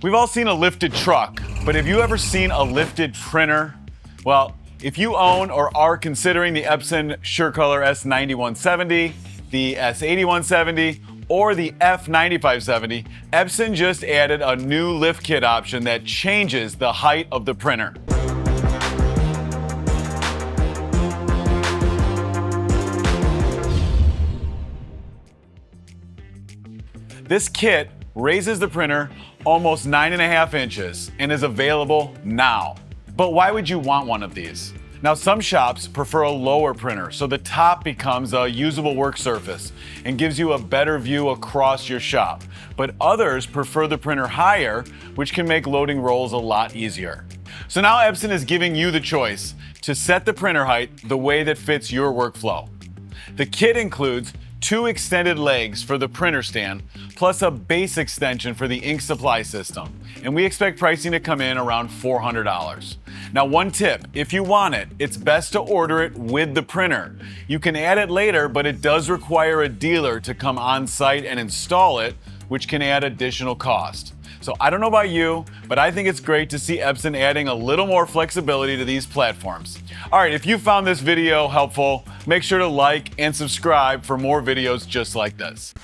We've all seen a lifted truck, but have you ever seen a lifted printer? Well, if you own or are considering the Epson SureColor S9170, the S8170, or the F9570, Epson just added a new lift kit option that changes the height of the printer. This kit raises the printer almost 9.5 inches and is available now. But why would you want one of these? Now, some shops prefer a lower printer, so the top becomes a usable work surface and gives you a better view across your shop. But others prefer the printer higher, which can make loading rolls a lot easier. So now Epson is giving you the choice to set the printer height the way that fits your workflow. The kit includes 2 extended legs for the printer stand, plus a base extension for the ink supply system. And we expect pricing to come in around $400. Now, one tip, if you want it, it's best to order it with the printer. You can add it later, but it does require a dealer to come on site and install it, which can add additional cost. So I don't know about you, but I think it's great to see Epson adding a little more flexibility to these platforms. All right, if you found this video helpful, make sure to like and subscribe for more videos just like this.